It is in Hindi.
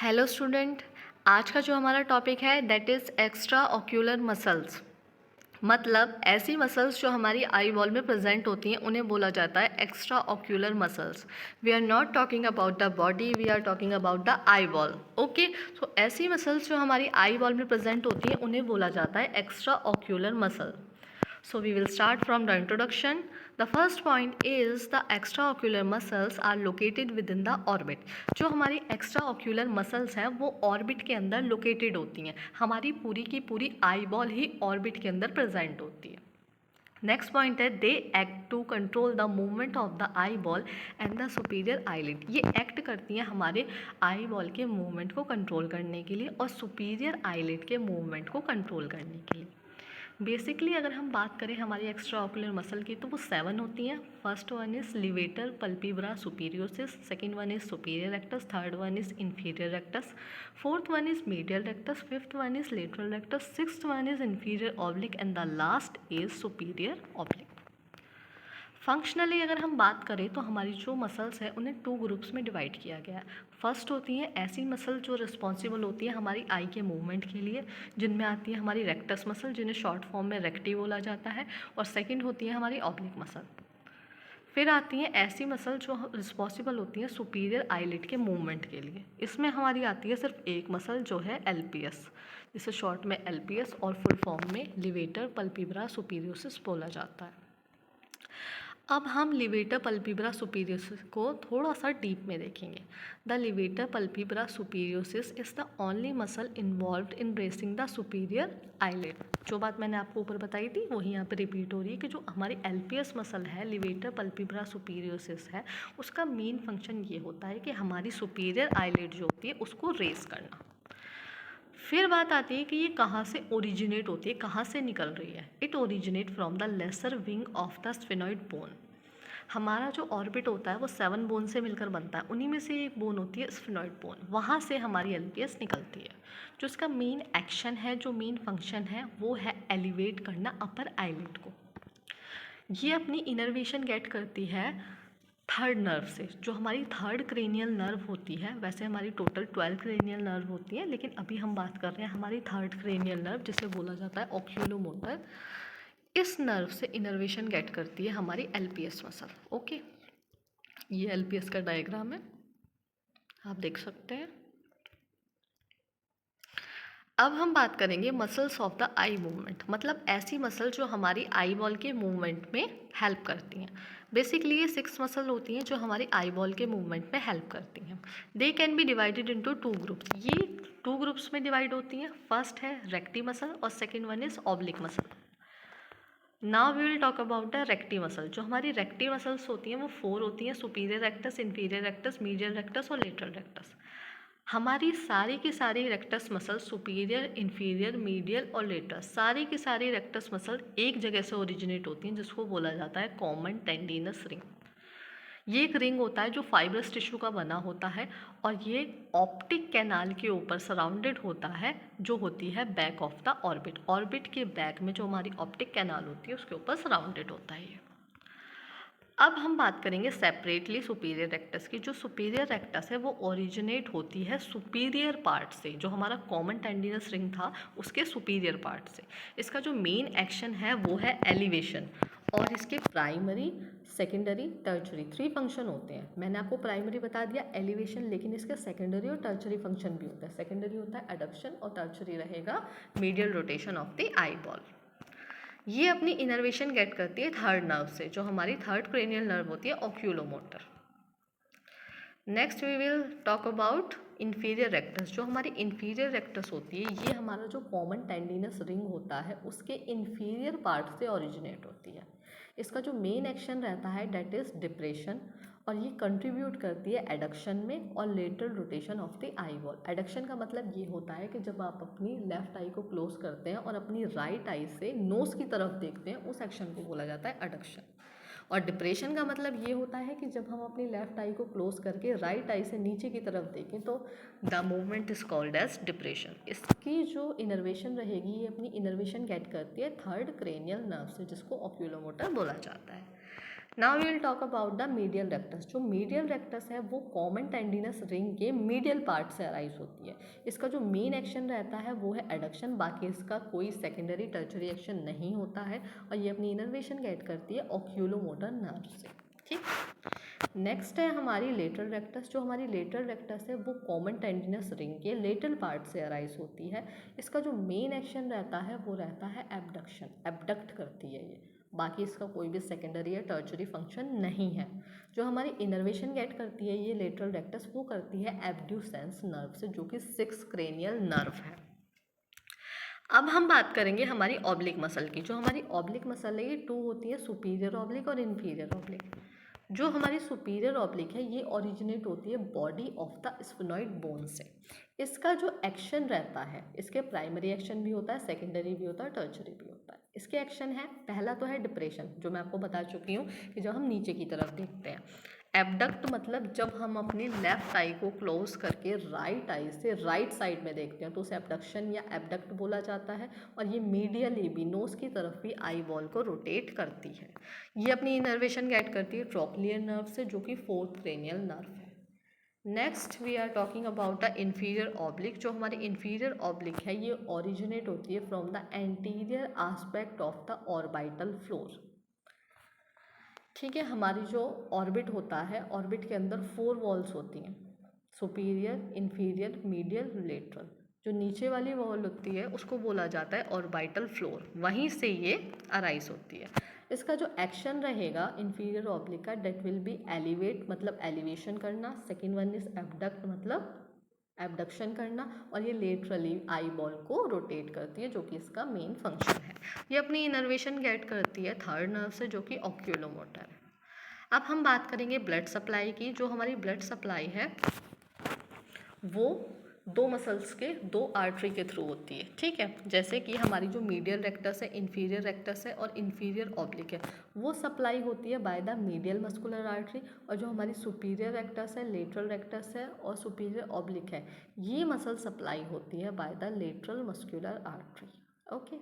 हेलो स्टूडेंट, आज का जो हमारा टॉपिक है that is extra ocular muscles. मतलब ऐसी मसल्स जो हमारी आई बॉल में प्रेजेंट होती हैं उन्हें बोला जाता है extra ocular muscles. We are not talking about the body, we are talking about the I ball. Okay, so ऐसी मसल्स जो हमारी आई बॉल में प्रेजेंट होती हैं उन्हें बोला जाता है extra ocular muscle. So we will start from the introduction. The first point is the extraocular muscles are located within the orbit. जो हमारी extraocular muscles हैं वो orbit के अंदर located होती हैं। हमारी पूरी की पूरी eyeball ही orbit के अंदर present होती है। नेक्स्ट पॉइंट है they act to control the movement of the eye ball and the superior eyelid. ये एक्ट करती हैं हमारे आई बॉल के मूवमेंट को कंट्रोल करने के लिए और सुपीरियर आईलिड के मूवमेंट को कंट्रोल करने के लिए। बेसिकली अगर हम बात करें हमारी एक्स्ट्रा ऑक्यूलर मसल की तो वो 7 होती हैं। First one is levator palpebrae superioris, second one is superior rectus, third one is inferior rectus, fourth one is medial rectus, fifth one is lateral rectus, sixth one is inferior oblique and the last is superior oblique. Functionally अगर हम बात करें तो हमारी जो मसल्स हैं उन्हें 2 ग्रुप्स में डिवाइड किया गया है। फर्स्ट होती हैं ऐसी मसल जो रिस्पॉन्सिबल होती है हमारी आई के मूवमेंट के लिए, जिनमें आती है हमारी रेक्टस मसल जिन्हें शॉर्ट फॉर्म में रेक्टी बोला जाता है, और सेकंड होती है हमारी ऑब्लिक मसल। फिर आती हैं ऐसी मसल जो रिस्पॉन्सिबल होती हैं सुपीरियर आईलिड के मूवमेंट के लिए। इसमें हमारी आती है सिर्फ एक मसल जो है एलपीएस, जिसे शॉर्ट में एलपीएस और फुल फॉर्म में लिवेटर पल्पिब्रा सुपीरियोरिस बोला जाता है। अब हम लिवेटर पल्पिब्रा सुपीरियोरिस को थोड़ा सा डीप में देखेंगे। The levator palpebrae superioris is the only muscle involved in raising the superior eyelid. जो बात मैंने आपको ऊपर बताई थी वही यहाँ पे रिपीट हो रही है कि जो हमारी एलपीएस मसल है, लिवेटर पल्पिब्रा सुपीरियोरिस है, उसका मेन फंक्शन ये होता है कि हमारी सुपीरियर आईलिड जो होती है उसको रेस करना। फिर बात आती है कि ये कहाँ से ओरिजिनेट होती है, कहाँ से निकल रही है। It originate from the lesser wing of the sphenoid bone. हमारा जो ऑर्बिट होता है वो 7 बोन से मिलकर बनता है, उन्हीं में से एक बोन होती है स्फेनॉइड बोन। वहाँ से हमारी एलपीएस निकलती है। जो इसका मेन एक्शन है, जो मेन फंक्शन है वो है एलिवेट करना अपर आईलिड को। ये अपनी इनर्वेशन गेट करती है थर्ड नर्व से, जो हमारी थर्ड क्रेनियल नर्व होती है। वैसे हमारी टोटल 12 क्रेनियल नर्व होती है, लेकिन अभी हम बात कर रहे हैं हमारी थर्ड क्रेनियल नर्व जिसे बोला जाता है ऑक्यूलोमोटर। इस नर्व से इनर्वेशन गेट करती है हमारी एलपीएस मसल। ओके, ये एलपीएस का डायग्राम है, आप देख सकते हैं। अब हम बात करेंगे muscles of the eye movement, मतलब ऐसी मसल जो हमारी आई बॉल के मूवमेंट में हेल्प करती हैं। बेसिकली ये 6 मसल होती हैं जो हमारी आई बॉल के मूवमेंट में हेल्प करती हैं। They can be divided into 2 groups. ये 2 ग्रुप्स में डिवाइड होती हैं। फर्स्ट है रेक्टी मसल और second one is oblique muscle. Now we will talk about the recti muscle. जो हमारी रेक्टी मसल्स होती हैं वो 4 होती हैं, superior rectus, inferior rectus, medial rectus और लेटरल रेक्टस। हमारी सारी की सारी rectus muscle, superior, inferior, medial और लेटस, सारी की सारी रेक्टस मसल एक जगह से ओरिजिनेट होती हैं जिसको बोला जाता है कॉमन टेंडिनस रिंग। ये एक रिंग होता है जो फाइब्रस टिश्यू का बना होता है और ये ऑप्टिक कैनाल के ऊपर सराउंडेड होता है, जो होती है back of the orbit. Orbit के बैक में जो हमारी ऑप्टिक कैनाल होती है उसके ऊपर सराउंडेड होता है ये। अब हम बात करेंगे सेपरेटली सुपीरियर रेक्टस की। जो सुपीरियर रेक्टस है वो ओरिजिनेट होती है सुपीरियर पार्ट से, जो हमारा कॉमन टेंडिनस रिंग था उसके सुपीरियर पार्ट से। इसका जो मेन एक्शन है वो है एलिवेशन, और इसके प्राइमरी, सेकेंडरी, टर्चरी 3 फंक्शन होते हैं। मैंने आपको प्राइमरी बता दिया एलिवेशन, लेकिन इसका सेकेंडरी और टर्चरी फंक्शन भी होता है। सेकेंडरी होता है एडक्शन और टर्चरी रहेगा medial rotation of the eye ball. ये अपनी इनर्वेशन गेट करती है थर्ड नर्व से, जो हमारी थर्ड क्रेनियल नर्व होती है oculomotor. Next we will talk about inferior rectus. जो हमारी इंफीरियर रेक्टस होती है ये हमारा जो कॉमन टेंडिनस रिंग होता है उसके इंफीरियर पार्ट से ओरिजिनेट होती है। इसका जो मेन एक्शन रहता है डेट इज डिप्रेशन, और ये कंट्रीब्यूट करती है एडक्शन में और lateral rotation of the eye ball. Adduction का मतलब ये होता है कि जब आप अपनी लेफ्ट आई को क्लोज करते हैं और अपनी राइट आई से नोज की तरफ देखते हैं, उस एक्शन को बोला जाता है एडक्शन। और डिप्रेशन का मतलब ये होता है कि जब हम अपनी लेफ्ट आई को क्लोज करके राइट आई से नीचे की तरफ देखें तो the movement is called as depression. इसकी जो इनर्वेशन रहेगी ये अपनी इनर्वेशन गेट करती है थर्ड क्रेनियल नर्व से, जिसको ऑक्यूलोमोटर बोला जाता है। Now we will talk about the medial rectus. जो मीडियल रेक्टस है वो कॉमन टेंडिनस रिंग के मीडियल पार्ट से अराइज होती है। इसका जो मेन एक्शन रहता है वो है एडक्शन, बाकी इसका कोई सेकेंडरी टर्शरी एक्शन नहीं होता है, और ये अपनी इनर्वेशन गेट करती है ऑक्यूलोमोटर नर्व से। ठीक, नेक्स्ट है हमारी लेटरल रेक्टस। जो हमारी लेटरल रेक्टस है वो कॉमन टेंडिनस रिंग के लेटरल पार्ट से अराइज होती है। इसका जो मेन एक्शन रहता है वो रहता है एबडक्शन, एबडक्ट करती है ये, बाकी इसका कोई भी सेकेंडरी या टर्शरी फंक्शन नहीं है। जो हमारी इनर्वेशन गेट करती है ये लेटरल रेक्टस, वो करती है एब्ड्यूसेंस नर्व से, जो कि 6 क्रेनियल नर्व है। अब हम बात करेंगे हमारी ऑब्लिक मसल की। जो हमारी ऑब्लिक मसल है ये 2 होती है, सुपीरियर ऑब्लिक और इन्फीरियर ऑब्लिक। जो हमारी सुपीरियर ऑब्लिक है ये ओरिजिनेट होती है body of the sphenoid bone से। इसका जो एक्शन रहता है, इसके प्राइमरी एक्शन भी होता है, सेकेंडरी भी होता है, टर्शरी भी होता है। इसके एक्शन है, पहला तो है डिप्रेशन, जो मैं आपको बता चुकी हूँ कि जब हम नीचे की तरफ देखते हैं। एबडक्ट मतलब जब हम अपनी लेफ्ट आई को क्लोज करके राइट आई से राइट साइड में देखते हैं तो उसे एबडक्शन या एबडक्ट बोला जाता है। और ये मीडियली भी नोज की तरफ भी आई बॉल को रोटेट करती है। ये अपनी इनर्वेशन गेट करती है ट्रोक्लियर नर्व से, जो कि 4th क्रेनियल नर्व है। Next we are talking about the inferior oblique. जो हमारी इन्फीरियर ऑब्लिक है ये ओरिजिनेट होती है from the anterior aspect of the orbital floor. ठीक है, हमारी जो ऑर्बिट होता है, ऑर्बिट के अंदर 4 वॉल्स होती हैं, सुपीरियर, इन्फीरियर, मीडियल, लेटरल। जो नीचे वाली वॉल होती है उसको बोला जाता है ऑर्बिटल फ्लोर, वहीं से ये अराइज होती है। इसका जो एक्शन रहेगा इन्फीरियर ऑब्लिक का, डेट विल बी एलिवेट मतलब एलिवेशन करना, सेकेंड वन इज एबडक्ट मतलब एबडक्शन करना, और ये लेटरली आई बॉल को रोटेट करती है, जो कि इसका मेन फंक्शन है। ये अपनी इनर्वेशन गेट करती है 3rd नर्व से, जो कि ऑक्यूलोमोटर है। अब हम बात करेंगे ब्लड सप्लाई की। जो हमारी ब्लड सप्लाई है वो 2 मसल्स के 2 आर्टरी के थ्रू होती है। ठीक है, जैसे कि हमारी जो मीडियल रेक्टस है, इन्फीरियर रेक्टस है और इन्फीरियर ऑब्लिक है, वो सप्लाई होती है by the medial muscular artery. और जो हमारी सुपीरियर रेक्टस है, लेटरल रेक्टस है और सुपीरियर ऑब्लिक है, ये मसल सप्लाई होती है by the lateral muscular artery. Okay.